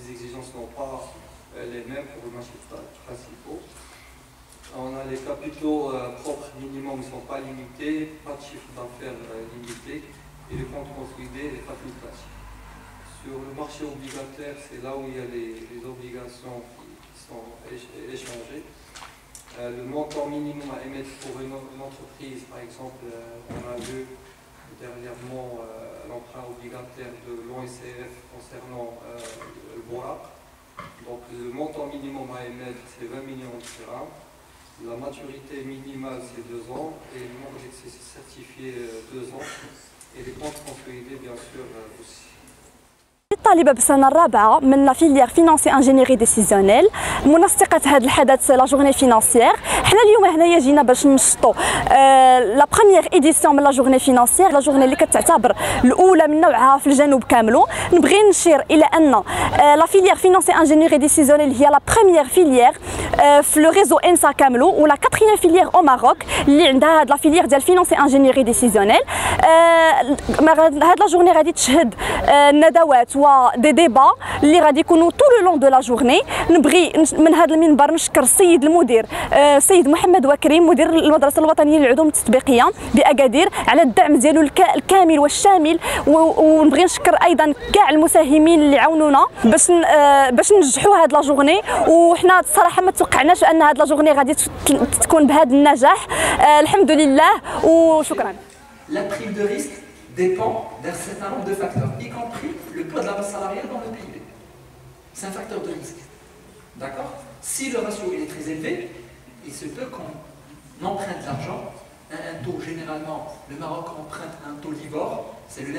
les exigences ne sont pas les mêmes pour le marché principaux. On a les capitaux propres minimum ne sont pas limités, pas de chiffre d'affaires limité, et les comptes consolidés et facultatifs. Sur le marché obligataire, c'est là où il y a les obligations qui sont échangées. Le montant minimum à émettre pour une entreprise, par exemple, on a vu dernièrement l'emprunt obligataire de l'ONCF concernant le BORAC. Donc le montant minimum à émettre, c'est 20 millions de dirhams. La maturité minimale, c'est 2 ans, et le nombre d'excès certifié 2 ans, et les comptes consolidés, bien sûr, aussi. طالبة بالسنة الرابعة من لا فيليير فينانسي انجينيري ديسيزيونيل منسقة هذا الحدث لا جورني فينانسيير. حنا اليوم هنايا جينا باش ننشطوا لا بروميير ايديسيون من لا جورني فينانسيير، لا جورني اللي كتعتبر الاولى من نوعها في الجنوب كامله. نبغي نشير الى ان لا فيليير فينانسي انجينيري ديسيزيونيل هي لا بروميير فيليير في لو ريزو انسا كاملو، ولا كاتريام فيليير او ماروك اللي عندها هاد لا فيليير ديال فينانسي انجينيري ديسيزيونيل. هاد لا جورني غادي تشهد ندوات و دي ديبا اللي غادي يكونوا طول لو لون دو لا جورني. نبغي من هذا المنبر نشكر السيد المدير السيد محمد وكريم مدير المدرسه الوطنيه للعلوم التطبيقيه باكادير على الدعم ديالو الكامل والشامل، ونبغي نشكر ايضا كاع المساهمين اللي عاونونا باش ننجحوا هاد لا جورني. وحنا الصراحه ما توقعناش ان هاد لا جورني غادي تكون بهذا النجاح. الحمد لله وشكرا. La prime de risque dépend d'un certain nombre de facteurs, y compris le poids de la masse salariale dans le PIB. C'est un facteur de risque. D'accord? Si le ratio est très élevé, il se peut qu'on emprunte l'argent à un taux, généralement, le Maroc emprunte un taux LIBOR, c'est le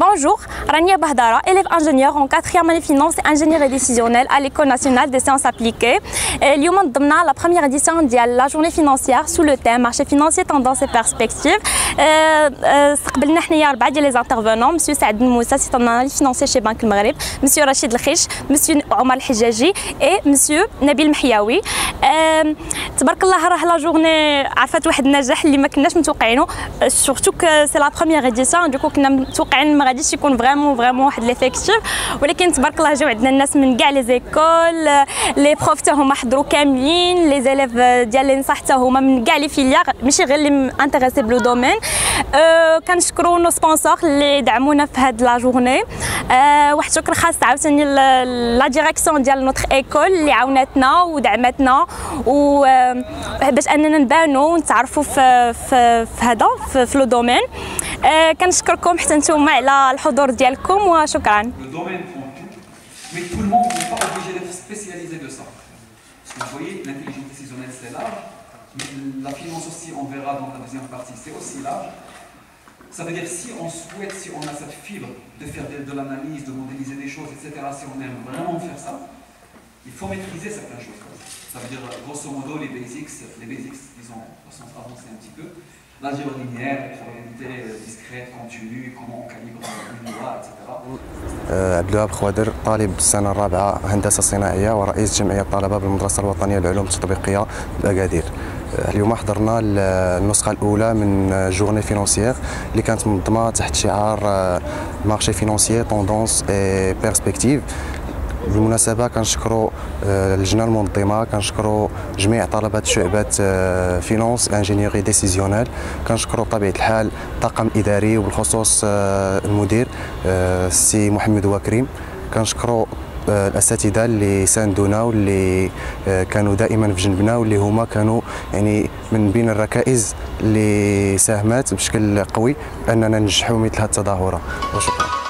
Bonjour, Rania Bahdara, élève ingénieur en 4e année finance et ingénierie décisionnelle à l'École nationale des sciences appliquées. اليوم ضمنا la première édition ديال la journée financière sous le thème marché financier, tendance et perspectives. استقبلنا حنايا 4 ديال لي انترفونون، مسيو سعد الموسى سي اناليست financier chez Banque المغرب، مسيو رشيد الخيش، مسيو عمر الحجاجي et مسيو نبيل محياوي. تبارك الله راه لا جورني عرفت واحد النجاح اللي ما كناش متوقعينه، سورتو ك سي لا بروميير ايديسيون. دوكو كنا متوقعين ما غاديش يكون فريمون واحد ليفيكتيف، ولكن تبارك الله جاو عندنا الناس من كاع لي زيكول، لي بروف حتى هما حضروا كاملين، لي زيليف ديال لي نصح حتى هما من كاع لي فيليير، ماشي غير اللي انتريسي بلو دومين. كنشكروا نو سبونسور اللي دعمونا في هاد لا جورني. واحد الشكر خاص عاوتاني لا ديريكسيون ديال نوتر ايكول اللي عاونتنا ودعمتنا باش اننا نبانوا ونتعرفوا في هذا في لو دومين. كنشكركم حتى نتوما على الحضور ديالكم وشكرا. Le domaine prend tout, mais tout le monde n'est pas obligé d'être spécialisé de ça. Parce que vous voyez, l'intelligence décisionnelle c'est large, mais la finance aussi, on verra dans la deuxième partie, c'est aussi large. Ça veut dire si on souhaite, si on a cette fibre de faire de l'analyse, de modéliser des choses, etc., si on aime vraiment faire ça, il faut maîtriser certaines choses. Ça veut dire grosso modo les basics, disons, au sens avancé un petit peu. L'algèbre linéaire, la probabilité discrète, continue, comment on calibre une loi, etc. عبد الوهاب خوادر، طالب السنة الرابعة هندسة صناعية ورئيس جمعية الطلبة بالمدرسة الوطنية للعلوم التطبيقية بأكادير. اليوم حضرنا النسخة الأولى من جورني فينانسيير اللي كانت منظمة تحت شعار مارشي فينانسيير توندونس اي بيرسبكتيف. بالمناسبة كنشكروا اللجنة المنظمة، كنشكروا جميع طلبة شعبة فينانس انجينيوري ديسيزيونيل، كنشكروا بطبيعة الحال الطاقم الإداري وبالخصوص المدير السي محمد وكريم، كنشكروا الاساتذه اللي ساندونا واللي كانوا دائما في جنبنا واللي هما كانوا يعني من بين الركائز اللي ساهمت بشكل قوي اننا ننجحوا مثل هذه التظاهره. وشكرا.